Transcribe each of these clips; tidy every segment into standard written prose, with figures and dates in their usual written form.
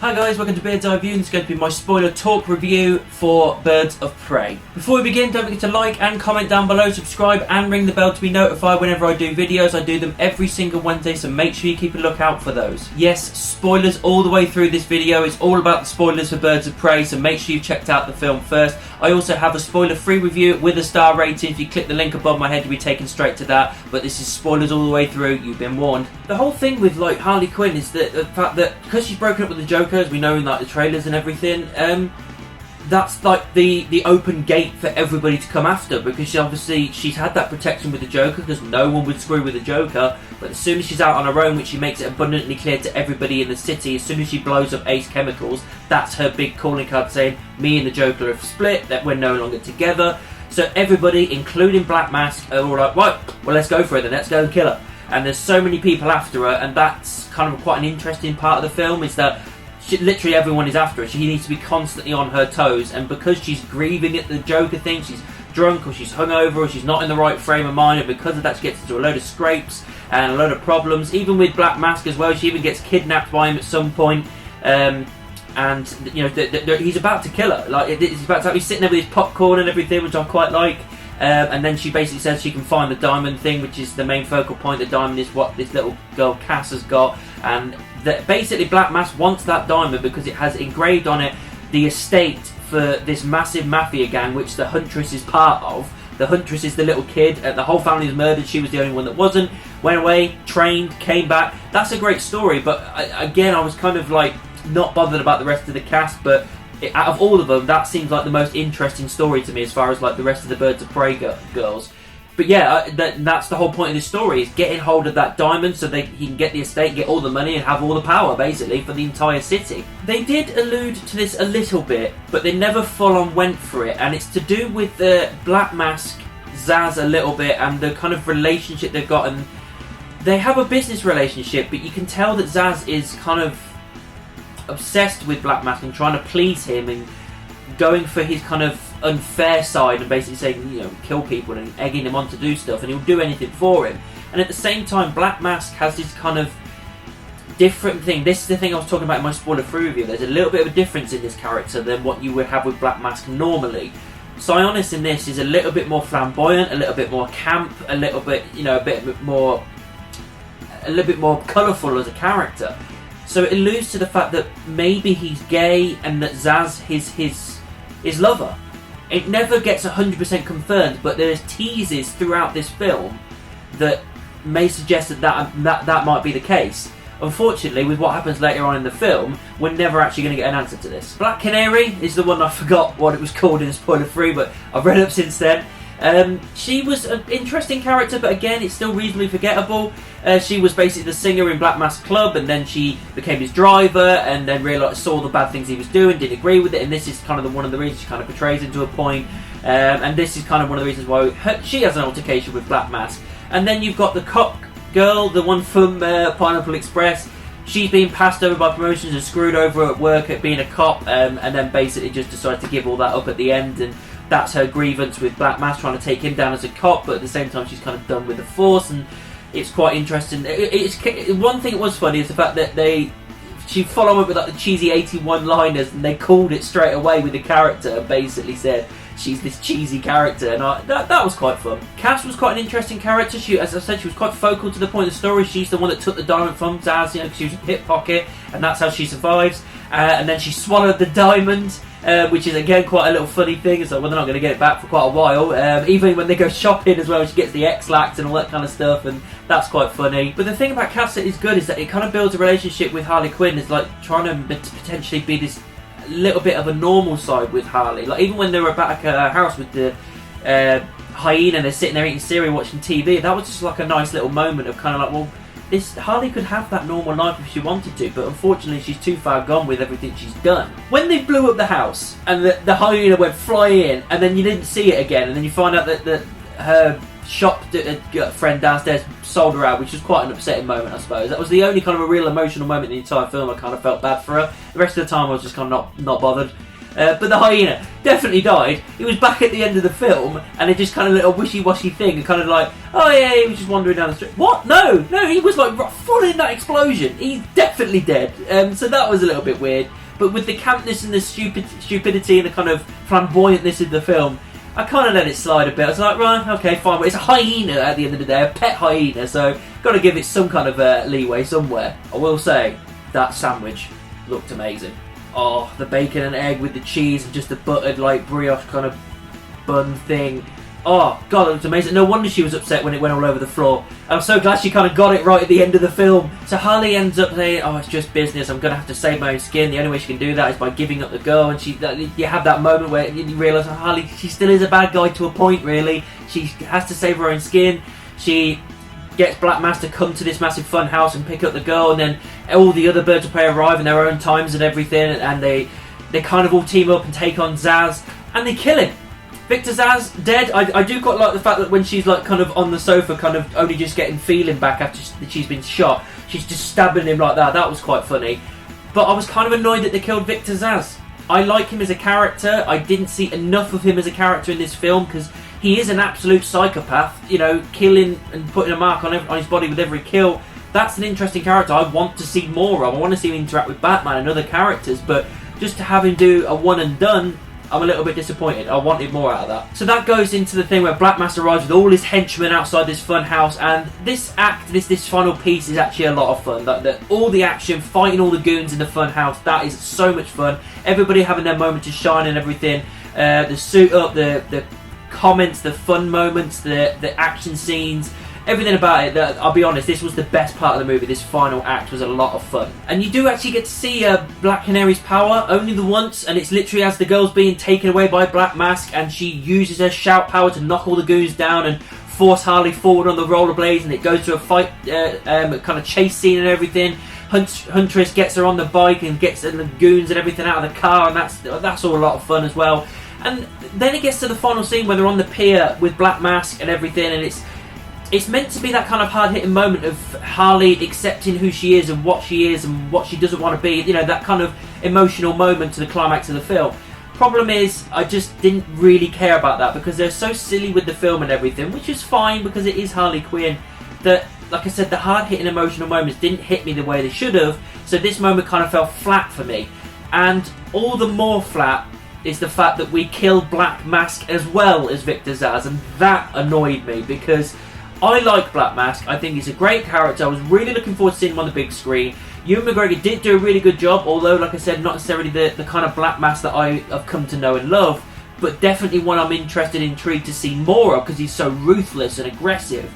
Hi guys, welcome to Bird's Eye View, and it's going to be my spoiler talk review for Birds of Prey. Before we begin, don't forget to like and comment down below, subscribe and ring the bell to be notified whenever I do videos. I do them every single Wednesday, so make sure you keep a lookout for those. Yes, spoilers all the way through this video. It's all about the spoilers for Birds of Prey, so make sure you've checked out the film first. I also have a spoiler-free review with a star rating. If you click the link above my head, you'll be taken straight to that, but this is spoilers all the way through. You've been warned. The whole thing with Harley Quinn is that the fact that because she's broken up with the Joker, as we know in the trailers and everything, that's like the open gate for everybody to come after, because she's had that protection with the Joker because no one would screw with the Joker. But as soon as she's out on her own, which she makes it abundantly clear to everybody in the city, as soon as she blows up Ace Chemicals, that's her big calling card saying, me and the Joker have split, that we're no longer together. So everybody, including Black Mask, are all like, right, well, let's go for it then, let's go and kill her. And there's so many people after her, and that's kind of quite an interesting part of the film, is that literally everyone is after her. She needs to be constantly on her toes, and because she's grieving at the Joker thing, she's drunk or she's hungover or she's not in the right frame of mind, and because of that she gets into a load of scrapes and a load of problems. Even with Black Mask as well, she even gets kidnapped by him at some point, and you know he's about to kill her. Like he's about to, he's sitting there with his popcorn and everything, which I quite like. And then she basically says she can find the diamond thing, which is the main focal point. The diamond is what this little girl Cass has got, and basically Black Mask wants that diamond because it has engraved on it the estate for this massive mafia gang, which the Huntress is part of. The Huntress is the little kid, the whole family is murdered, she was the only one that wasn't, went away, trained, came back. That's a great story, but again, I was kind of like not bothered about the rest of the cast, but out of all of them, that seems like the most interesting story to me as far as like the rest of the Birds of Prey girls. But yeah, that's the whole point of this story, is getting hold of that diamond so he can get the estate, get all the money and have all the power basically for the entire city. They did allude to this a little bit, but they never full on went for it, and it's to do with the Black Mask, Zaz a little bit, and the kind of relationship they've got. And they have a business relationship, but you can tell that Zaz is kind of obsessed with Black Mask and trying to please him and going for his kind of unfair side and basically saying, you know, kill people and egging him on to do stuff, and he'll do anything for him. And at the same time, Black Mask has this kind of different thing. This is the thing I was talking about in my spoiler-free review. There's a little bit of a difference in this character than what you would have with Black Mask normally. Sionis in this is a little bit more flamboyant, a little bit more camp, a little bit, you know, a little bit more colourful as a character. So it alludes to the fact that maybe he's gay and that Zaz is his lover. It never gets 100% confirmed, but there's teases throughout this film that may suggest that might be the case. Unfortunately, with what happens later on in the film, we're never actually going to get an answer to this. Black Canary is the one I forgot what it was called in spoiler-free, but I've read up since then. She was an interesting character, but again, it's still reasonably forgettable. She was basically the singer in Black Mask Club, and then she became his driver, and then saw the bad things he was doing, didn't agree with it, and this is kind of one of the reasons she kind of betrays him to a point. And this is kind of one of the reasons why she has an altercation with Black Mask. And then you've got the cop girl, the one from Pineapple Express. She's been passed over by promotions and screwed over at work at being a cop, and then basically just decided to give all that up at the end, and that's her grievance with Black Mask, trying to take him down as a cop, but at the same time she's kind of done with the force, and it's quite interesting. One thing that was funny is the fact that she followed up with like the cheesy 81-liners, and they called it straight away with the character and basically said she's this cheesy character, and that was quite fun. Cass was quite an interesting character. She, as I said, she was quite focal to the point of the story. She's the one that took the diamond from Zaz, you know, because she was a pickpocket, and that's how she survives. And then she swallowed the diamond, which is again quite a little funny thing. It's like, well, they're not going to get it back for quite a while. Even when they go shopping as well, she gets the X-Lax and all that kind of stuff, and that's quite funny. But the thing about Cass that is good is that it kind of builds a relationship with Harley Quinn. It's like trying to potentially be this little bit of a normal side with Harley. Like even when they were back at her house with the hyena, they're sitting there eating cereal, watching TV. That was just like a nice little moment of kind of like, well, Harley could have that normal life if she wanted to, but unfortunately she's too far gone with everything she's done. When they blew up the house and the hyena went flying in, and then you didn't see it again, and then you find out that her shop friend downstairs sold her out, which was quite an upsetting moment, I suppose. That was the only kind of a real emotional moment in the entire film. I kind of felt bad for her. The rest of the time I was just kind of not bothered. But the hyena definitely died. He was back at the end of the film, and it just kind of little wishy-washy thing, and kind of like, oh yeah, he was just wandering down the street. What? No, he was like full in that explosion. He's definitely dead. So that was a little bit weird. But with the campness and the stupidity and the kind of flamboyantness of the film, I kind of let it slide a bit. I was like, right, okay, fine. But it's a hyena at the end of the day, a pet hyena, so got to give it some kind of leeway somewhere. I will say, that sandwich looked amazing. Oh, the bacon and egg with the cheese and just the buttered, like, brioche kind of bun thing. Oh, God, it looked amazing. No wonder she was upset when it went all over the floor. I'm so glad she kind of got it right at the end of the film. So Harley ends up saying, oh, it's just business. I'm going to have to save my own skin. The only way she can do that is by giving up the girl. And you have that moment where you realise, oh, Harley, she still is a bad guy to a point, really. She has to save her own skin. She gets Black Mass to come to this massive fun house and pick up the girl. And then all the other birds of prey arrive in their own times and everything. And they kind of all team up and take on Zsasz. And they kill him. Victor Zsasz dead. I do quite like the fact that when she's like kind of on the sofa, kind of only just getting feeling back after she's been shot, she's just stabbing him like that. That was quite funny. But I was kind of annoyed that they killed Victor Zsasz. I like him as a character. I didn't see enough of him as a character in this film because he is an absolute psychopath. You know, killing and putting a mark on his body with every kill. That's an interesting character I want to see more of. I want to see him interact with Batman and other characters, but just to have him do a one and done, I'm a little bit disappointed. I wanted more out of that. So that goes into the thing where Black Mass arrives with all his henchmen outside this fun house, and this act, this final piece is actually a lot of fun. All the action, fighting all the goons in the fun house, that is so much fun. Everybody having their moment to shine and everything. The suit up, the comments, the fun moments, the action scenes, everything about it. I'll be honest, this was the best part of the movie. This final act was a lot of fun. And you do actually get to see Black Canary's power only the once, and it's literally as the girl's being taken away by Black Mask, and she uses her shout power to knock all the goons down and force Harley forward on the rollerblades, and it goes to a fight, kind of chase scene and everything. Huntress gets her on the bike and gets the goons and everything out of the car, and that's all a lot of fun as well. And then it gets to the final scene where they're on the pier with Black Mask and everything, and it's meant to be that kind of hard-hitting moment of Harley accepting who she is and what she doesn't want to be. You know, that kind of emotional moment to the climax of the film. Problem is, I just didn't really care about that because they're so silly with the film and everything, which is fine because it is Harley Quinn, that, like I said, the hard-hitting emotional moments didn't hit me the way they should have, so this moment kind of fell flat for me. And all the more flat is the fact that we killed Black Mask as well as Victor Zsasz, and that annoyed me because I like Black Mask. I think he's a great character. I was really looking forward to seeing him on the big screen. Ewan McGregor did do a really good job, although, like I said, not necessarily the kind of Black Mask that I have come to know and love, but definitely one I'm intrigued to see more of because he's so ruthless and aggressive.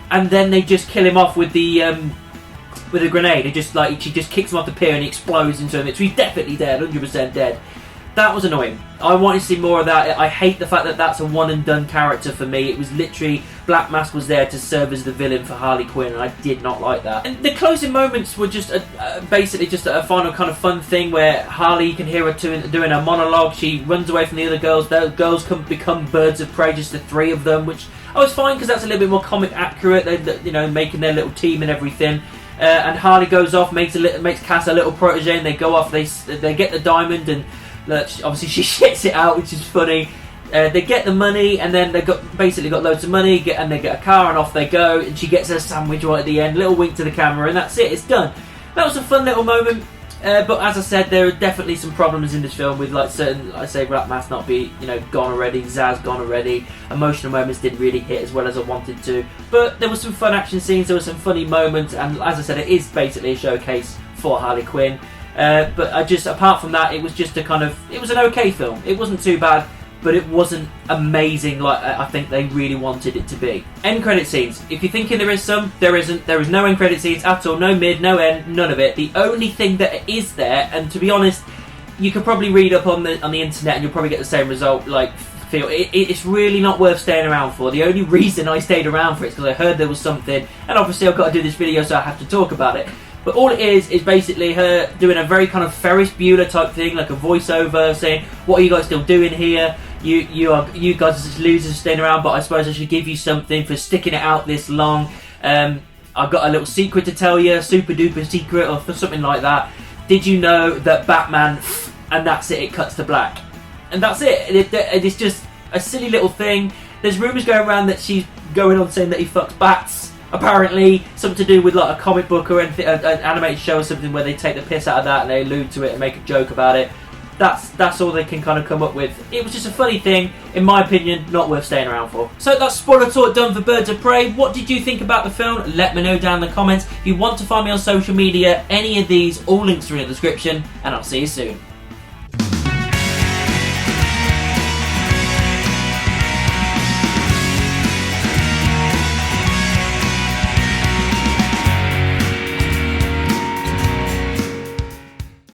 And then they just kill him off with a grenade. She just kicks him off the pier and he explodes into him. So he's definitely dead, 100% dead. That was annoying. I wanted to see more of that. I hate the fact that that's a one and done character for me. It was literally Black Mask was there to serve as the villain for Harley Quinn, and I did not like that. And the closing moments were just basically just a final kind of fun thing where Harley, you can hear her doing a monologue. She runs away from the other girls. Those girls become birds of prey, just the three of them, which I was fine because that's a little bit more comic accurate. They, making their little team and everything. And Harley goes off, makes Cass a little protege, and they go off. They get the diamond and. Obviously she shits it out, which is funny. They get the money, and then they basically got loads of money, and they get a car, and off they go. And she gets her sandwich right at the end, little wink to the camera, and that's it. It's done. That was a fun little moment. But as I said, there are definitely some problems in this film with certain, I say, Black Mask not be gone already, Zsasz gone already. Emotional moments didn't really hit as well as I wanted to. But there were some fun action scenes. There were some funny moments, and as I said, it is basically a showcase for Harley Quinn. But apart from that, it was just it was an okay film. It wasn't too bad, but it wasn't amazing like I think they really wanted it to be. End credit scenes. If you're thinking there is some, there isn't. There is no end credit scenes at all. No mid, no end, none of it. The only thing that is there, and to be honest, you could probably read up on the internet and you'll probably get the same result. It's really not worth staying around for. The only reason I stayed around for it is because I heard there was something, and obviously I've got to do this video, so I have to talk about it. But all it is basically her doing a very kind of Ferris Bueller type thing, like a voiceover saying, "What are you guys still doing here? You guys are just losers staying around, but I suppose I should give you something for sticking it out this long. I've got a little secret to tell you, super duper secret," or something like that. "Did you know that Batman?" And that's it. It cuts to black, and that's it. It's just a silly little thing. There's rumours going around that she's going on saying that he fucks bats. apparently something to do with like a comic book or anything, an animated show or something where they take the piss out of that and they allude to it and make a joke about it. That's all they can kind of come up with. It was just a funny thing, in my opinion, not worth staying around for. So that's spoiler talk done for Birds of Prey. What did you think about the film? Let me know down in the comments. If you want to find me on social media, any of these, all links are in the description, and I'll see you soon.